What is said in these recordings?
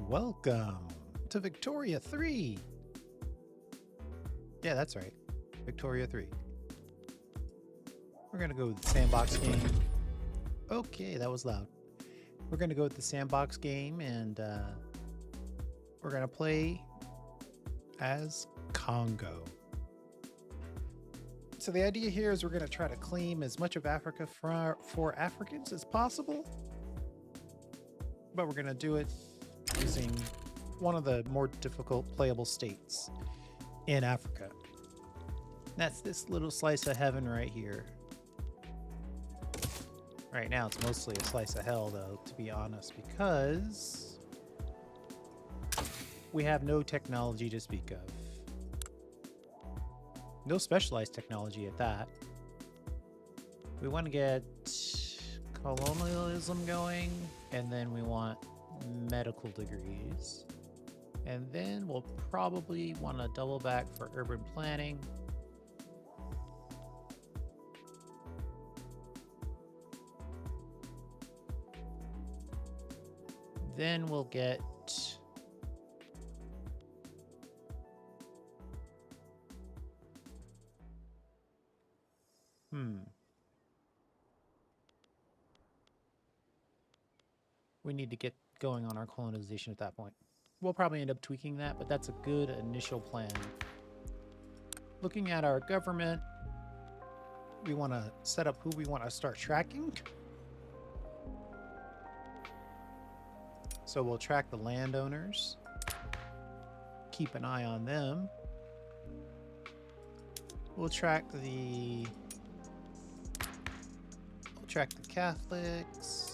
Welcome to Victoria 3. Yeah, that's right. Victoria 3. We're going to go with the sandbox game. Okay, that was loud. We're going to go with the sandbox game and we're going to play as Congo. So the idea here is we're going to try to claim as much of Africa for Africans as possible. But we're going to do it using one of the more difficult playable states in Africa. That's this little slice of heaven right here. Right now it's mostly a slice of hell though, to be honest, because we have no technology to speak of. No specialized technology at that. We want to get colonialism going, and then we want medical degrees. And then we'll probably want to double back for urban planning. Then we'll get we need to get going on our colonization at that point. We'll probably end up tweaking that, but that's a good initial plan. Looking at our government, we want to set up who we want to start tracking. So we'll track the landowners, keep an eye on them. We'll track the Catholics.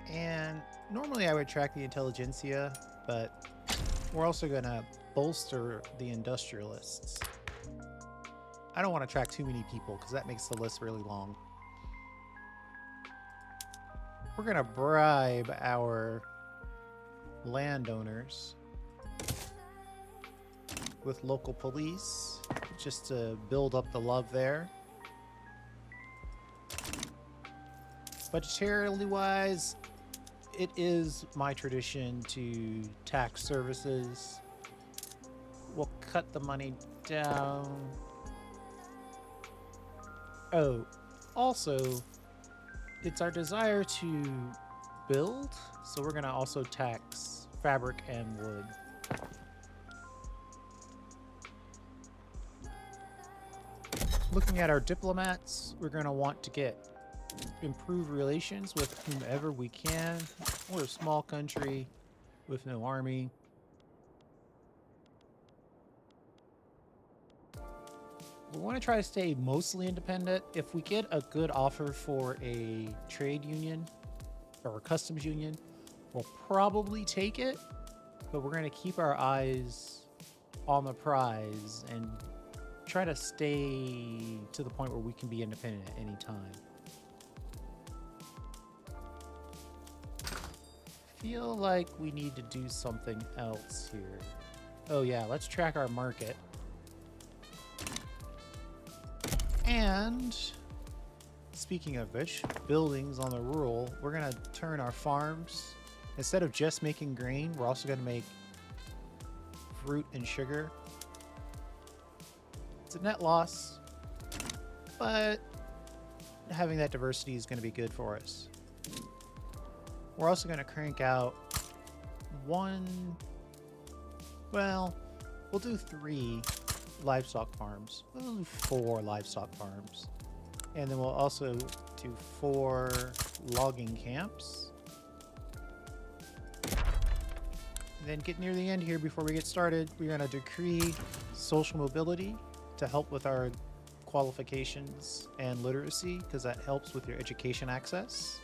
And normally I would track the intelligentsia, but we're also going to bolster the industrialists. I don't want to track too many people because that makes the list really long. We're going to bribe our landowners with local police just to build up the love there. Budgetarily wise, it is my tradition to tax services. We'll cut the money down. Oh, also, it's our desire to build, so we're going to also tax fabric and wood. Looking at our diplomats, we're going to want to get improved relations with whomever we can. We're a small country with no army. We want to try to stay mostly independent. If we get a good offer for a trade union or a customs union, we'll probably take it, but we're going to keep our eyes on the prize and try to stay to the point where we can be independent at any time. Feel like we need to do something else here. Oh yeah, let's track our market. And speaking of which, buildings on the rural, we're gonna turn our farms, instead of just making grain, we're also gonna make fruit and sugar. It's a net loss, but having that diversity is gonna be good for us. We're also going to crank out we'll do 3 livestock farms. We'll do 4 livestock farms. And then we'll also do 4 logging camps. And then get near the end here before we get started, we're going to decree social mobility to help with our qualifications and literacy, because that helps with your education access.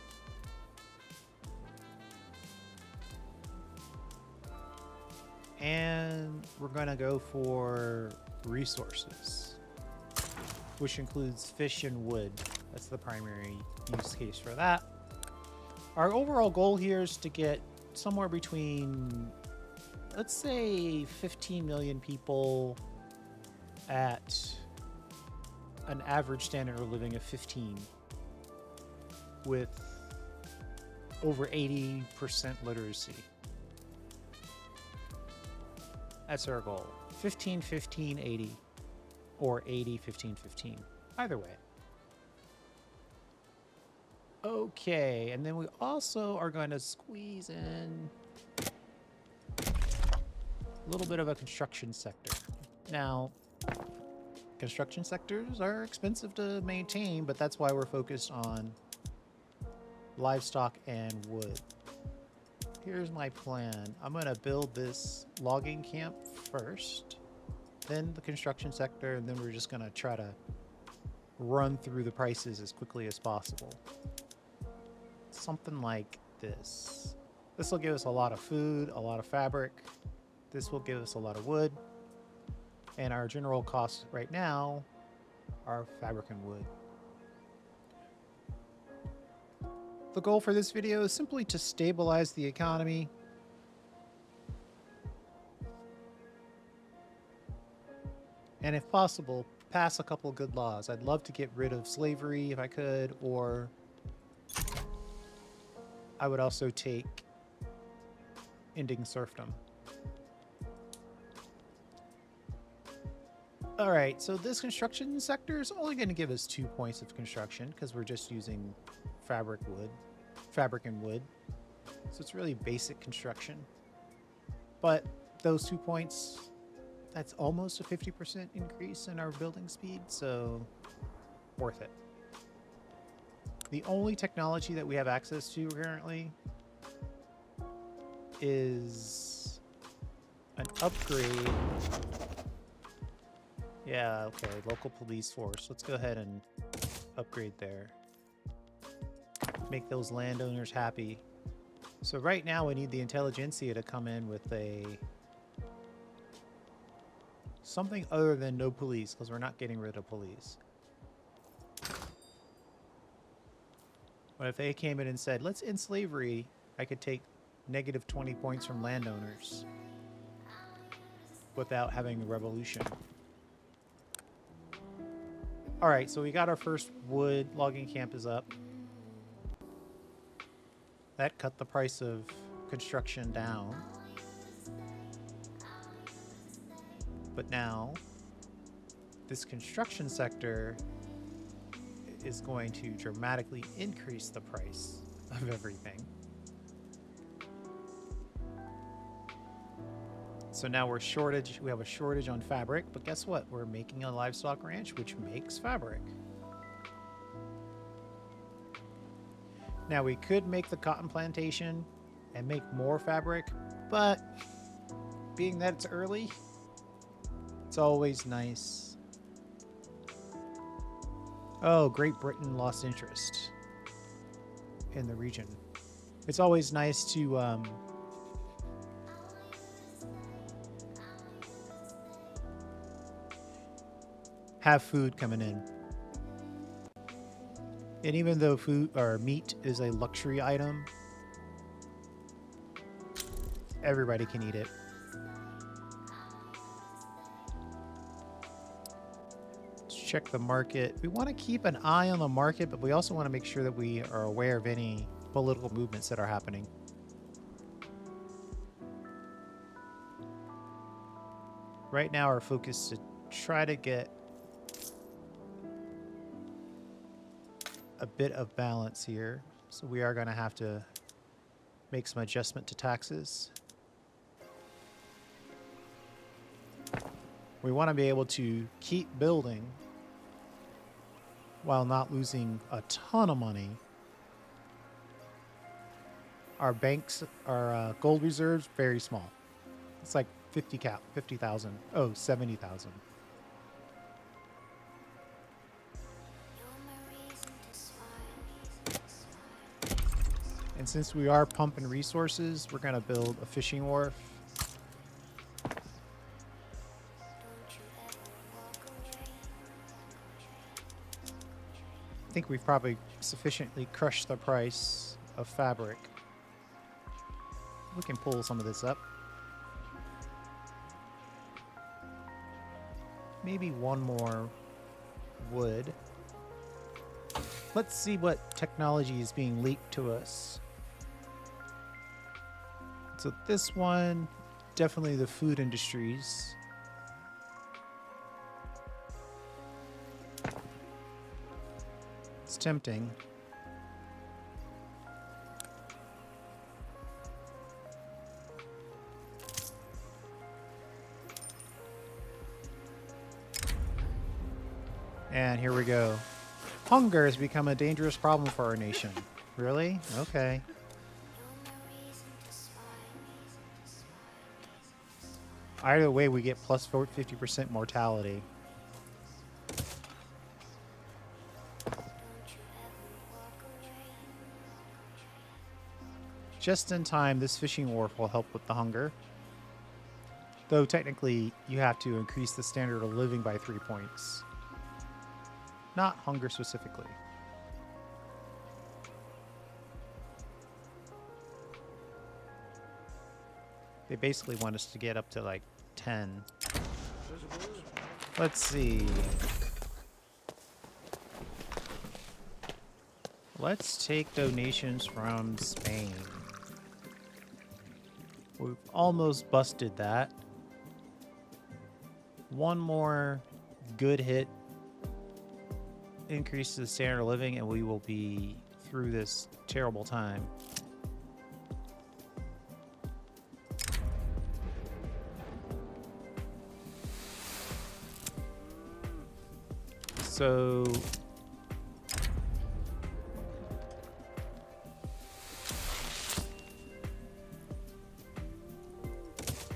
And we're going to go for resources, which includes fish and wood. That's the primary use case for that. Our overall goal here is to get somewhere between, let's say, 15 million people at an average standard of living of 15, with over 80% literacy. That's our goal. 15, 15, 80. Or 80, 15, 15. Either way. Okay, and then we also are going to squeeze in a little bit of a construction sector. Now, construction sectors are expensive to maintain, but that's why we're focused on livestock and wood. Here's my plan. I'm going to build this logging camp first, then the construction sector, and then we're just going to try to run through the prices as quickly as possible. Something like this. This will give us a lot of food, a lot of fabric. This will give us a lot of wood. And our general costs right now are fabric and wood. The goal for this video is simply to stabilize the economy. And if possible, pass a couple good laws. I'd love to get rid of slavery if I could, or I would also take ending serfdom. All right, so this construction sector is only going to give us 2 points of construction because we're just using fabric and wood. So it's really basic construction. But those 2 points, that's almost a 50% increase in our building speed, so worth it. The only technology that we have access to currently is an upgrade. Yeah, okay, local police force. Let's go ahead and upgrade there. Make those landowners happy. So right now we need the intelligentsia to come in with something other than no police, because we're not getting rid of police. But if they came in and said, let's end slavery, I could take negative 20 points from landowners without having a revolution. All right, so we got our first wood logging camp is up. That cut the price of construction down. But now, this construction sector is going to dramatically increase the price of everything. So now we have a shortage on fabric, but guess what? We're making a livestock ranch, which makes fabric. Now we could make the cotton plantation and make more fabric, but being that it's early, it's always nice. Oh, Great Britain lost interest in the region. It's always nice to have food coming in. And even though food or meat is a luxury item, everybody can eat it. Let's check the market. We want to keep an eye on the market, but we also want to make sure that we are aware of any political movements that are happening. Right now, our focus is to try to get a bit of balance here. So we are going to have to make some adjustment to taxes. We want to be able to keep building while not losing a ton of money. Our banks, our gold reserves, very small. It's like 50,000. Oh, 70,000. And since we are pumping resources, we're going to build a fishing wharf. I think we've probably sufficiently crushed the price of fabric. We can pull some of this up. Maybe one more wood. Let's see what technology is being leaked to us. So this one, definitely the food industries. It's tempting. And here we go. Hunger has become a dangerous problem for our nation. Really? Okay. Either way, we get plus 50% mortality. Just in time, this fishing wharf will help with the hunger. Though technically, you have to increase the standard of living by 3 points. Not hunger specifically. They basically want us to get up to like 10. Let's see. Let's take donations from Spain. We've almost busted that. One more good hit increase to the standard of living and we will be through this terrible time. So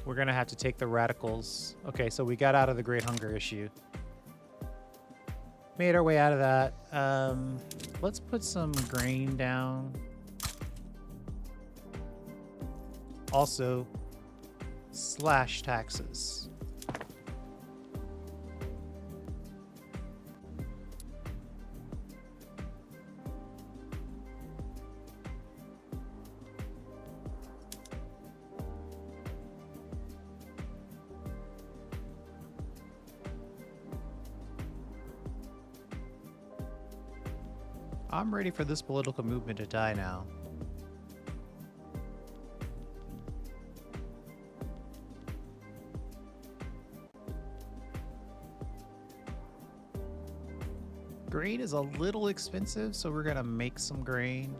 we're gonna have to take the radicals. Okay, so we got out of the Great Hunger issue. Made our way out of that. Let's put some grain down. Also, slash taxes. I'm ready for this political movement to die now. Grain is a little expensive, so we're gonna make some grain.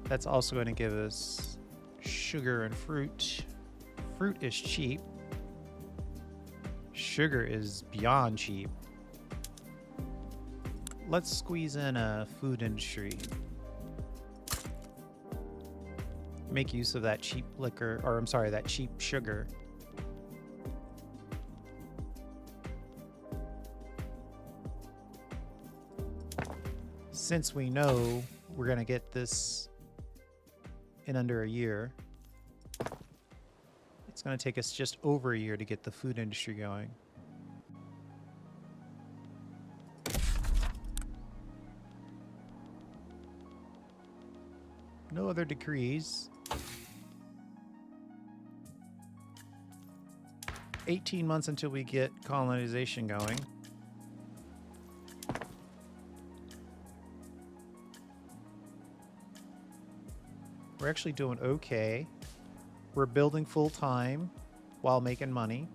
That's also going to give us sugar and fruit. Fruit is cheap. Sugar is beyond cheap. Let's squeeze in a food industry. Make use of that cheap liquor, or I'm sorry, that cheap sugar. Since we know we're gonna get this in under a year, it's gonna take us just over a year to get the food industry going. No other decrees. 18 months until we get colonization going. We're actually doing okay. We're building full time while making money.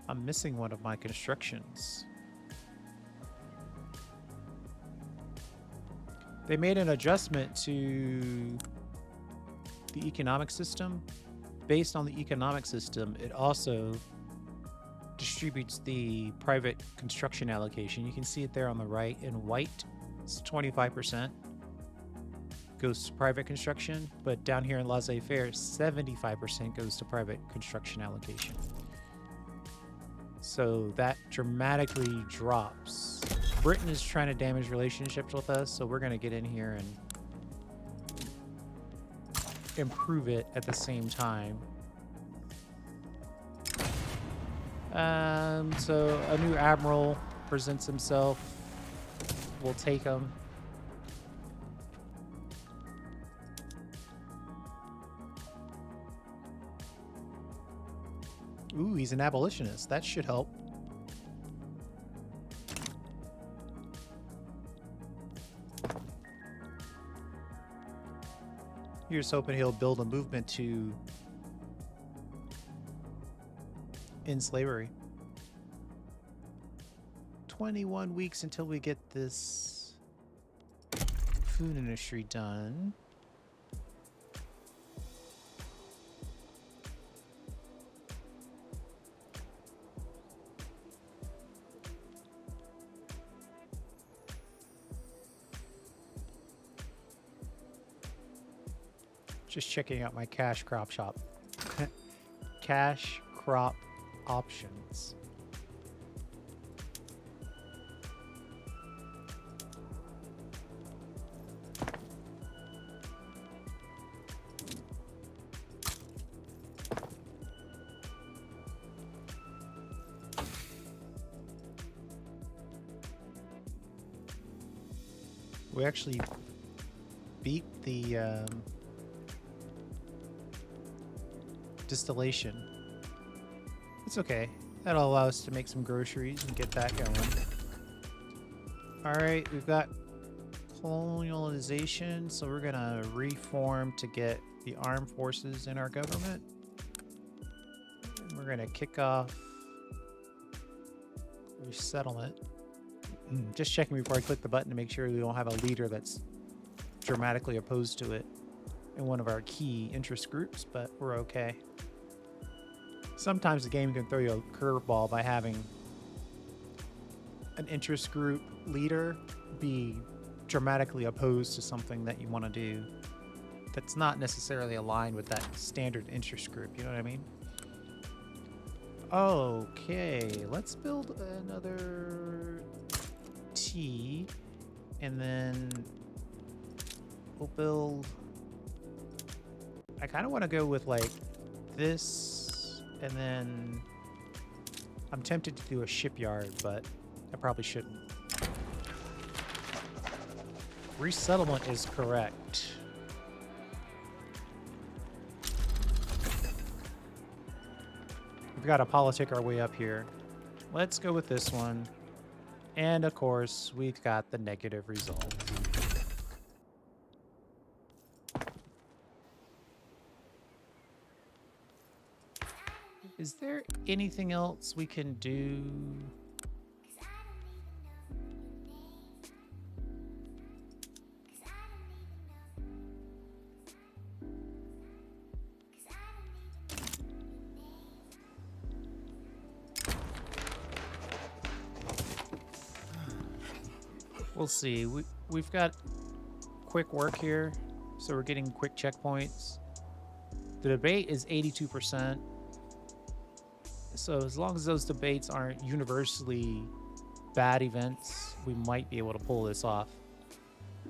I'm missing one of my constructions. They made an adjustment to the economic system. Based on the economic system, it also distributes the private construction allocation. You can see it there on the right in white. It's 25% goes to private construction, but down here in laissez-faire, 75% goes to private construction allocation. So that dramatically drops. Britain is trying to damage relationships with us, so we're going to get in here and improve it at the same time. So a new admiral presents himself. We'll take him. Ooh, he's an abolitionist. That should help. You're just hoping he'll build a movement to end slavery. 21 weeks until we get this food industry done. Just checking out my cash crop shop. Cash crop options. We actually beat the distillation. It's okay. That'll allow us to make some groceries and get that going. Alright, we've got colonialization, so we're gonna reform to get the armed forces in our government. And we're gonna kick off resettlement. Just checking before I click the button to make sure we don't have a leader that's dramatically opposed to it in one of our key interest groups, but we're okay. Sometimes the game can throw you a curveball by having an interest group leader be dramatically opposed to something that you want to do that's not necessarily aligned with that standard interest group, you know what I mean? Okay, let's build another T, and then we'll build... I kind of want to go with like this, and then I'm tempted to do a shipyard, but I probably shouldn't. Resettlement is correct. We've got to politic our way up here. Let's go with this one. And of course, we've got the negative result. Is there anything else we can do? We'll see. We've got quick work here, so we're getting quick checkpoints. The debate is 82%. So as long as those debates aren't universally bad events, we might be able to pull this off.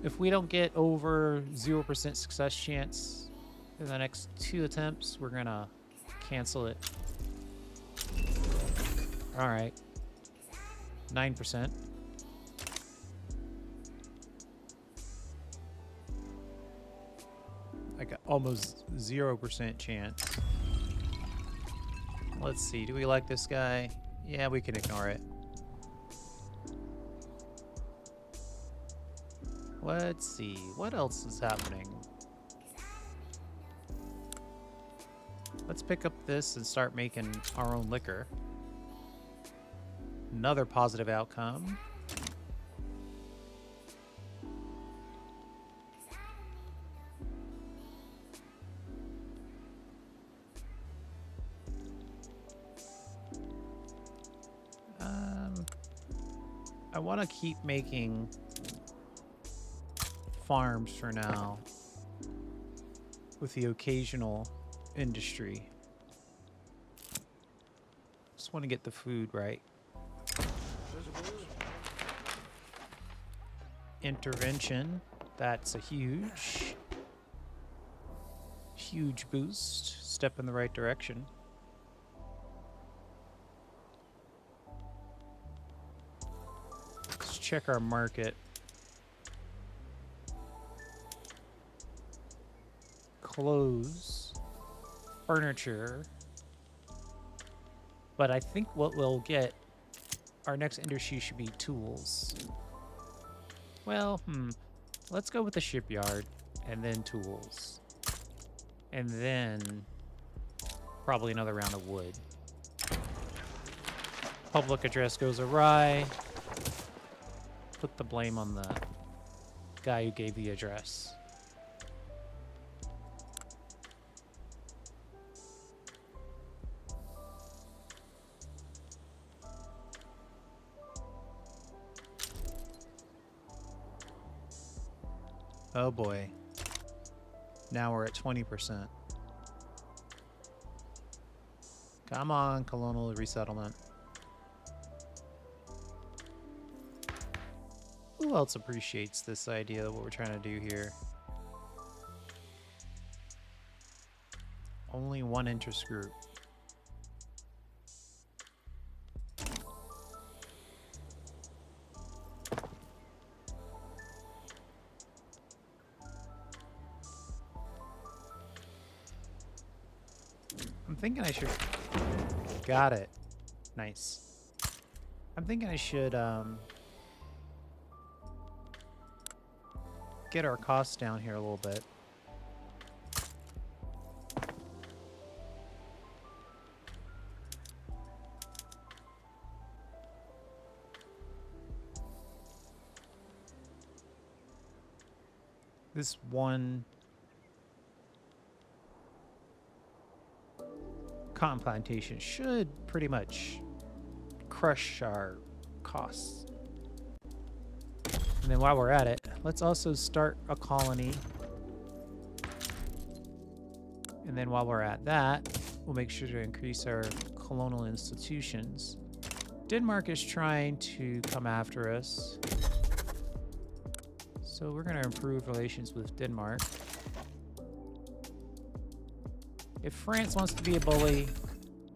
If we don't get over 0% success chance in the next 2 attempts, we're gonna cancel it. All right, 9%. I got almost 0% chance. Let's see, do we like this guy? Yeah, we can ignore it. Let's see, what else is happening? Let's pick up this and start making our own liquor. Another positive outcome. I want to keep making farms for now with the occasional industry. Just want to get the food right. Intervention, that's a huge boost. Step in the right direction. Let's check our market. Clothes, furniture, But I think what we'll get, our next industry should be tools. Well, let's go with the shipyard and then tools. And then probably another round of wood. Public address goes awry. Put the blame on the guy who gave the address. Oh boy. Now we're at 20%. Come on, colonial resettlement. Who else appreciates this idea of what we're trying to do here? Only one interest group. I'm thinking I should... Got it. Nice. I'm thinking I should, get our costs down here a little bit. This one cotton plantation should pretty much crush our costs. And then while we're at it, let's also start a colony. And then while we're at that, we'll make sure to increase our colonial institutions. Denmark is trying to come after us. So we're going to improve relations with Denmark. If France wants to be a bully,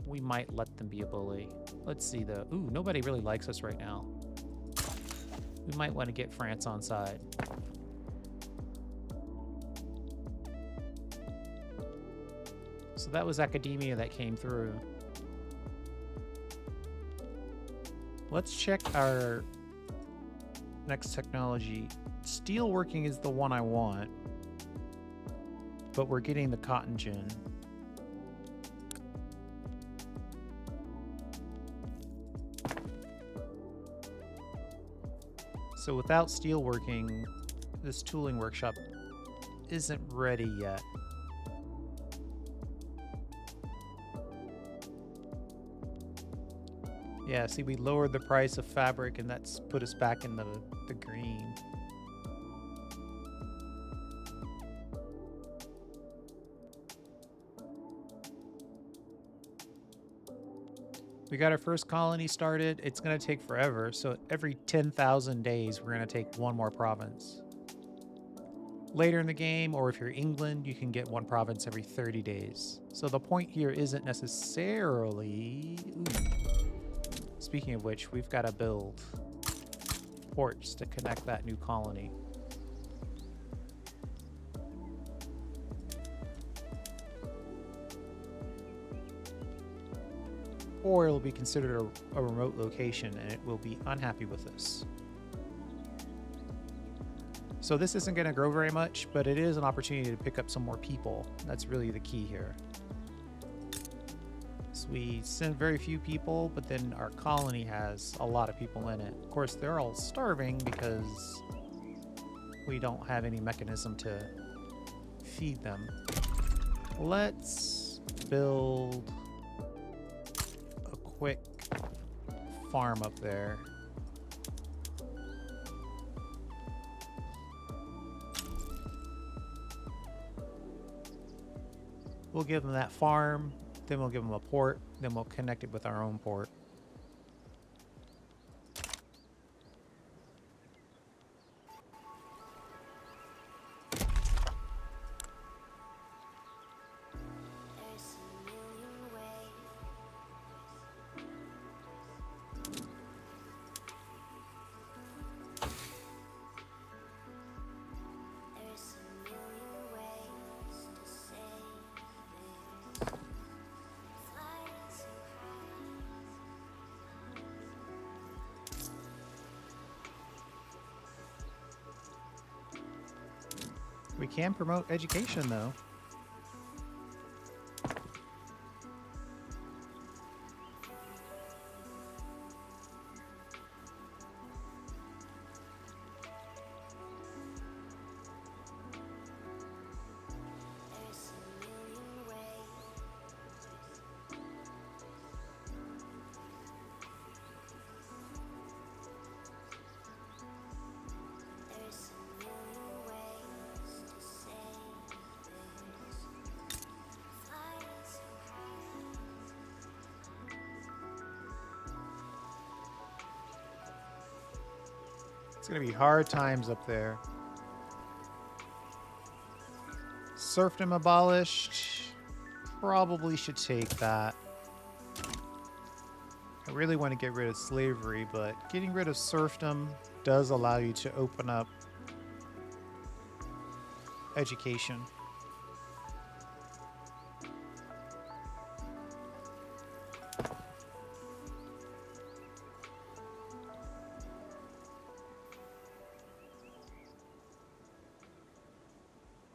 we might let them be a bully. Let's see though. Ooh, nobody really likes us right now. We might want to get France on side. So that was academia that came through. Let's check our next technology. Steelworking is the one I want, but we're getting the cotton gin. So without steelworking, this tooling workshop isn't ready yet. Yeah, see, we lowered the price of fabric and that's put us back in the green. We got our first colony started. It's going to take forever. So every 10,000 days, we're going to take one more province. Later in the game, or if you're England, you can get one province every 30 days. So the point here isn't necessarily... Ooh. Speaking of which, we've got to build ports to connect that new colony. Or it'll be considered a remote location and it will be unhappy with us. So this isn't going to grow very much, but it is an opportunity to pick up some more people. That's really the key here. So we send very few people, but then our colony has a lot of people in it. Of course, they're all starving because we don't have any mechanism to feed them. Let's build a quick farm up there. We'll give them that farm, then we'll give them a port, then we'll connect it with our own port. can promote education, though. It's going to be hard times up there. Serfdom abolished. Probably should take that. I really want to get rid of slavery, but getting rid of serfdom does allow you to open up education.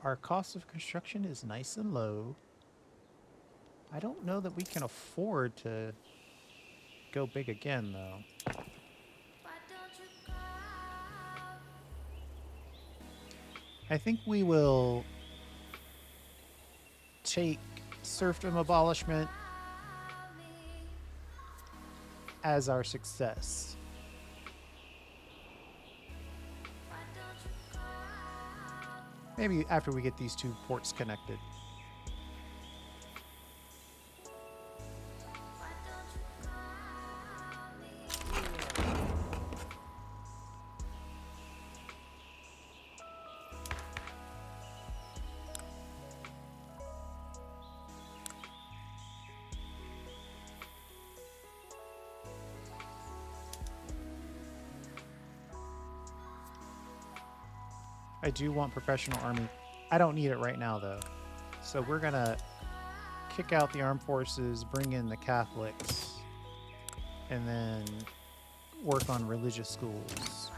Our cost of construction is nice and low. I don't know that we can afford to go big again, though. I think we will take serfdom abolishment as our success. Maybe after we get these two ports connected. I do want professional army. I don't need it right now, though. So we're going to kick out the armed forces, bring in the Catholics, and then work on religious schools.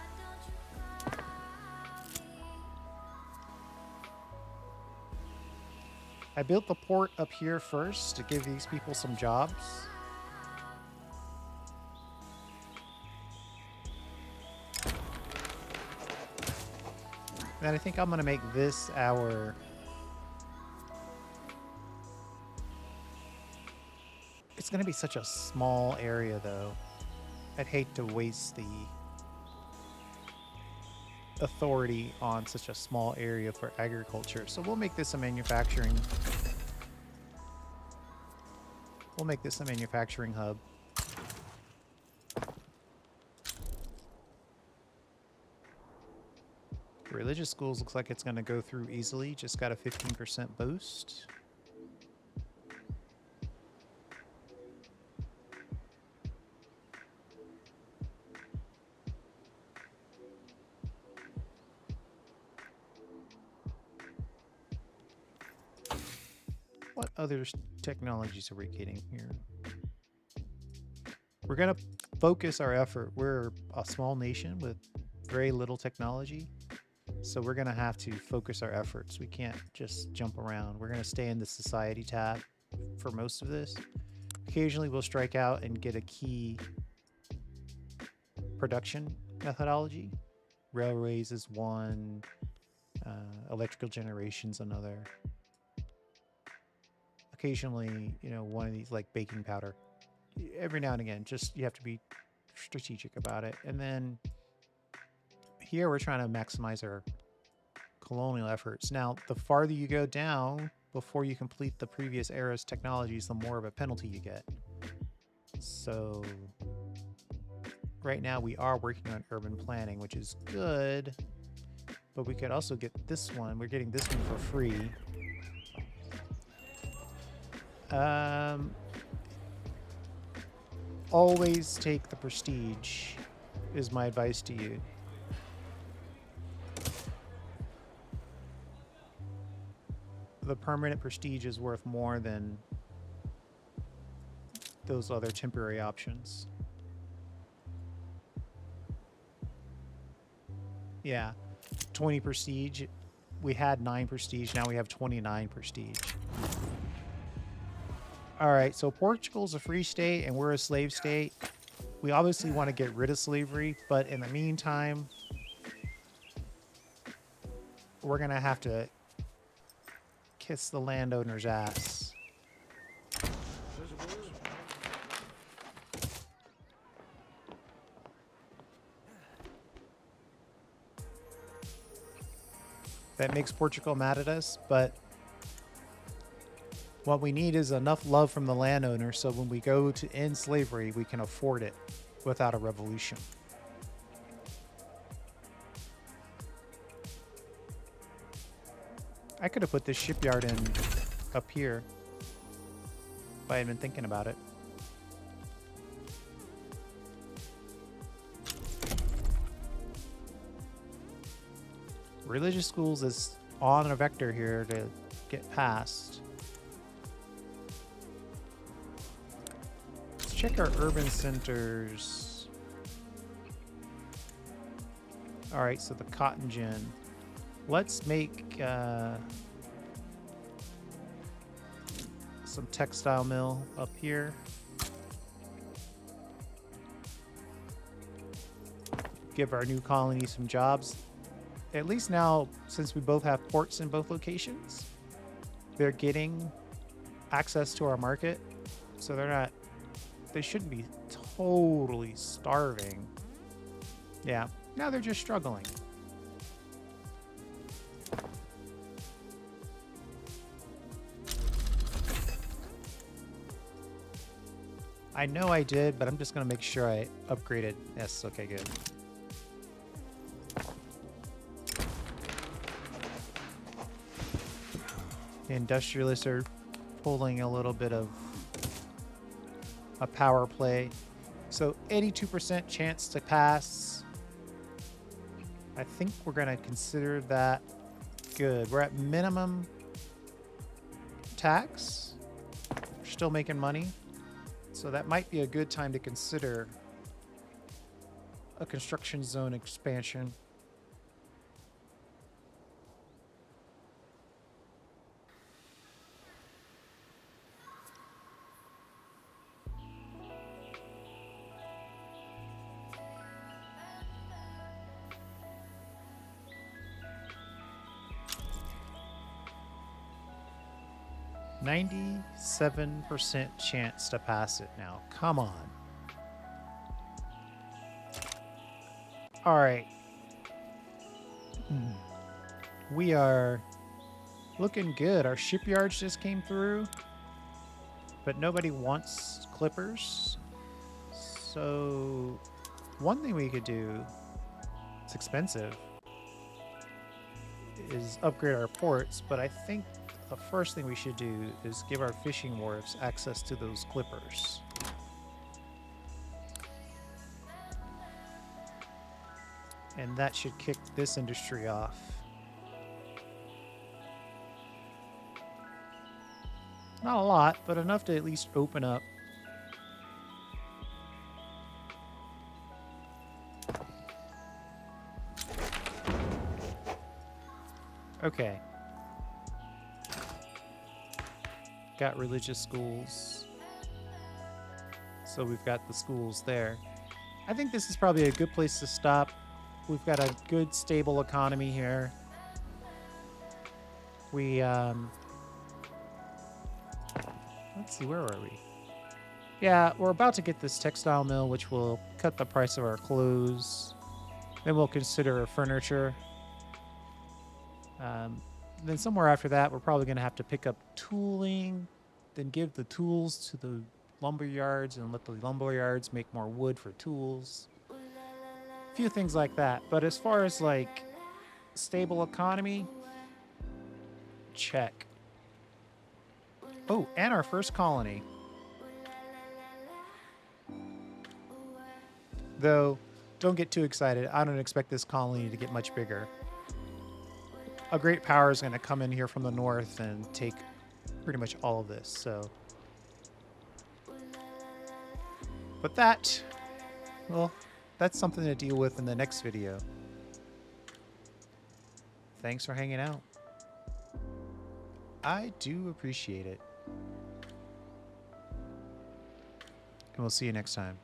I built the port up here first to give these people some jobs. And I think I'm going to make this our... It's going to be such a small area, though. I'd hate to waste the authority on such a small area for agriculture. So we'll make this a manufacturing... We'll make this a manufacturing hub. Religious schools looks like it's going to go through easily. Just got a 15% boost. What other technologies are we getting here? We're going to focus our effort. We're a small nation with very little technology. So we're going to have to focus our efforts. We can't just jump around. We're going to stay in the society tab for most of this. Occasionally we'll strike out and get a key production methodology. Railways is one. Electrical generation's another. Occasionally, you know, one of these like baking powder. Every now and again, just you have to be strategic about it. And then here we're trying to maximize our colonial efforts. Now, the farther you go down before you complete the previous era's technologies, the more of a penalty you get. So right now we are working on urban planning, which is good, but we could also get this one. We're getting this one for free. Always take the prestige is my advice to you. The permanent prestige is worth more than those other temporary options. Yeah, 20 prestige we had 9 prestige. Now we have 29 prestige. All right, so Portugal's a free state and we're a slave state. We obviously want to get rid of slavery, but in the meantime, we're going to have to kiss the landowner's ass. That makes Portugal mad at us, but what we need is enough love from the landowner so when we go to end slavery, we can afford it without a revolution. I could have put this shipyard in up here if I had been thinking about it. Religious schools is on a vector here to get past. Let's check our urban centers. All right, so the cotton gin. Let's make some textile mill up here. Give our new colony some jobs. At least now, since we both have ports in both locations, they're getting access to our market. So they shouldn't be totally starving. Yeah, now they're just struggling. I know I did, but I'm just going to make sure I upgraded. Yes, okay, good. The industrialists are pulling a little bit of a power play. So 82% chance to pass. I think we're going to consider that good. We're at minimum tax. We're still making money. So that might be a good time to consider a construction zone expansion. %97% chance to pass it now. Come on. All right. We are looking good. Our shipyards just came through, but nobody wants clippers. So one thing we could do, it's expensive, is upgrade our ports, but I think the first thing we should do is give our fishing wharves access to those clippers. And that should kick this industry off. Not a lot, but enough to at least open up. Okay. Got religious schools. So we've got the schools there. I think this is probably a good place to stop. We've got a good, stable economy here. We, let's see, where are we? Yeah, we're about to get this textile mill, which will cut the price of our clothes. Then we'll consider furniture. Then somewhere after that, we're probably going to have to pick up tooling, then give the tools to the lumber yards and let the lumber yards make more wood for tools. A few things like that. But as far as like stable economy, check. Oh, and our first colony. Though, don't get too excited. I don't expect this colony to get much bigger. A great power is going to come in here from the north and take pretty much all of this, so. But that, well, that's something to deal with in the next video. Thanks for hanging out. I do appreciate it. And we'll see you next time.